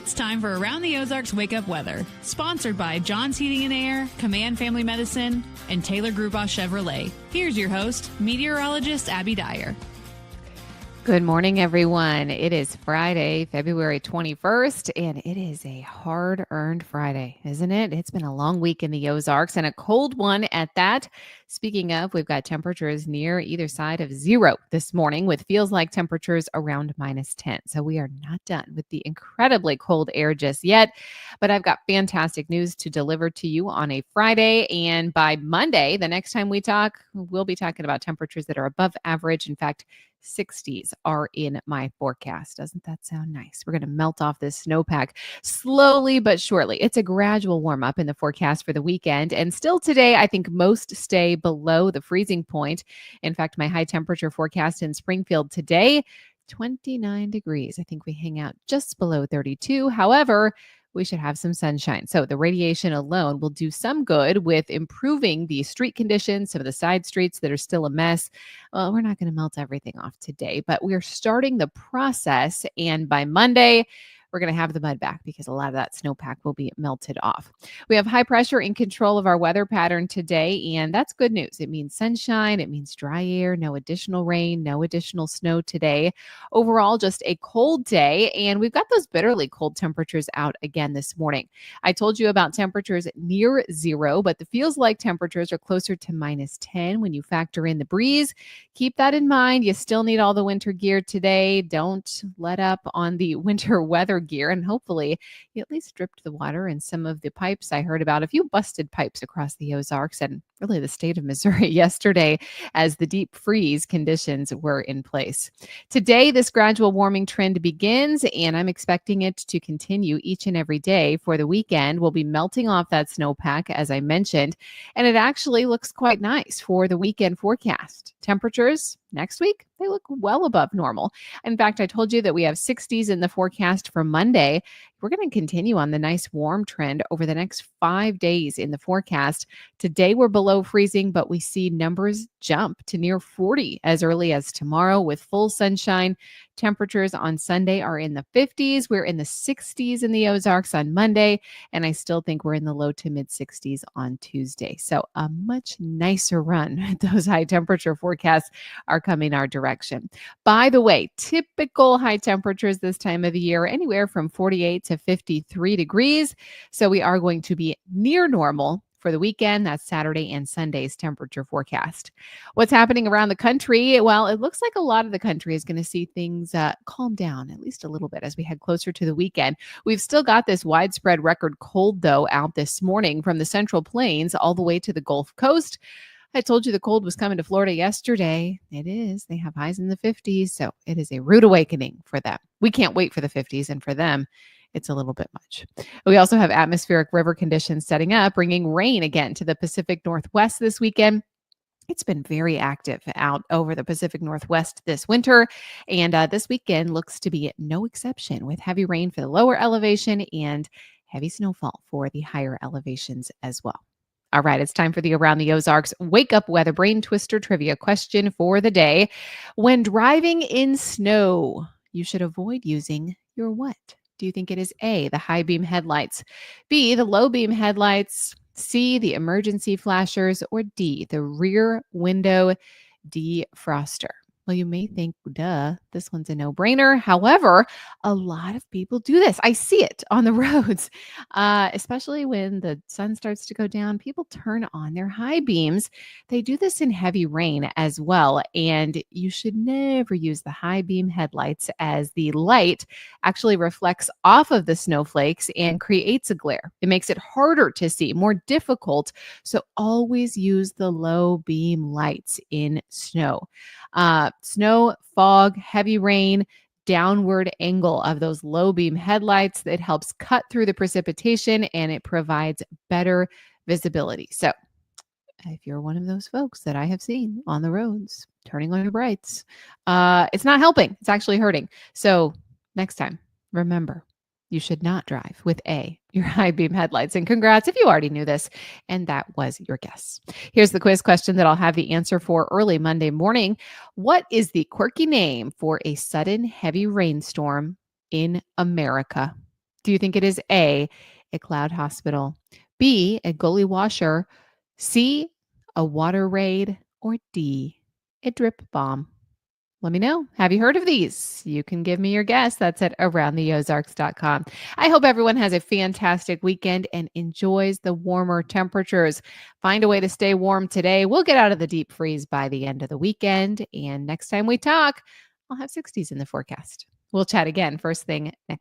It's time for Around the Ozarks Wake Up Weather, sponsored by John's Heating and Air, Command Family Medicine, and Taylor Grubaugh Chevrolet. Here's your host, meteorologist Abby Dyer. Good morning, everyone. It is Friday, February 21st, and it is a hard-earned Friday, isn't it? It's been a long week in the Ozarks and a cold one at that. Speaking of, we've got temperatures near either side of zero this morning with feels like temperatures around -10. So we are not done with the incredibly cold air just yet, but I've got fantastic news to deliver to you on a Friday. And by Monday, the next time we talk, we'll be talking about temperatures that are above average. In fact, 60s are in my forecast. Doesn't that sound nice? We're going to melt off this snowpack slowly but surely. It's a gradual warm up in the forecast for the weekend. And still today, I think most stay below the freezing point. In fact, my high temperature forecast in Springfield today, 29 degrees. I think we hang out just below 32. However, we should have some sunshine. So the radiation alone will do some good with improving the street conditions, some of the side streets that are still a mess. Well, we're not going to melt everything off today, but we're starting the process. And by Monday, we're going to have the mud back because a lot of that snowpack will be melted off. We have high pressure in control of our weather pattern today, and that's good news. It means sunshine, it means dry air, no additional rain, no additional snow today. Overall, just a cold day, and we've got those bitterly cold temperatures out again this morning. I told you about temperatures near zero, but the feels like temperatures are closer to -10 when you factor in the breeze. Keep that in mind. You still need all the winter gear today. Don't let up on the winter weather gear, and hopefully you at least dripped the water in some of the pipes. I heard about a few busted pipes across the Ozarks and really the state of Missouri yesterday as the deep freeze conditions were in place. Today, this gradual warming trend begins, and I'm expecting it to continue each and every day for the weekend. We'll be melting off that snowpack, as I mentioned, and it actually looks quite nice for the weekend forecast. Temperatures next week, they look well above normal. In fact, I told you that we have 60s in the forecast for Monday. We're going to continue on the nice warm trend over the next 5 days in the forecast. Today, we're below freezing, but we see numbers jump to near 40 as early as tomorrow with full sunshine. Temperatures on Sunday are in the 50s. We're in the 60s in the Ozarks on Monday, and I still think we're in the low to mid 60s on Tuesday. So a much nicer run. Those high temperature forecasts are coming our direction. By the way, typical high temperatures this time of the year, anywhere from 48 to 53 degrees. So we are going to be near normal for the weekend. That's Saturday and Sunday's temperature forecast. What's happening around the country? Well, it looks like a lot of the country is going to see things calm down at least a little bit as we head closer to the weekend. We've still got this widespread record cold, though, out this morning from the Central Plains all the way to the Gulf Coast. I told you the cold was coming to Florida yesterday. It is. They have highs in the 50s, so it is a rude awakening for them. We can't wait for the 50s, and for them, it's a little bit much. We also have atmospheric river conditions setting up, bringing rain again to the Pacific Northwest this weekend. It's been very active out over the Pacific Northwest this winter, and this weekend looks to be no exception with heavy rain for the lower elevation and heavy snowfall for the higher elevations as well. All right, it's time for the Around the Ozarks Wake Up Weather Brain Twister Trivia question for the day. When driving in snow, you should avoid using your what? Do you think it is A, the high beam headlights, B, the low beam headlights, C, the emergency flashers, or D, the rear window defroster? Well, you may think, duh, this one's a no-brainer. However, a lot of people do this. I see it on the roads, especially when the sun starts to go down. People turn on their high beams. They do this in heavy rain as well. And you should never use the high beam headlights as the light actually reflects off of the snowflakes and creates a glare. It makes it harder to see, more difficult. So always use the low beam lights in snow. Snow, fog, heavy rain, downward angle of those low beam headlights that helps cut through the precipitation and it provides better visibility. So if you're one of those folks that I have seen on the roads turning on your brights, it's not helping. It's actually hurting. So next time, remember, you should not drive with your high beam headlights. And congrats if you already knew this, and that was your guess. Here's the quiz question that I'll have the answer for early Monday morning. What is the quirky name for a sudden heavy rainstorm in America? Do you think it is A, a cloud hospital, B, a gully washer, C, a water raid, or D, a drip bomb? Let me know. Have you heard of these? You can give me your guess. That's at aroundtheozarks.com. I hope everyone has a fantastic weekend and enjoys the warmer temperatures. Find a way to stay warm today. We'll get out of the deep freeze by the end of the weekend. And next time we talk, I'll have 60s in the forecast. We'll chat again first thing next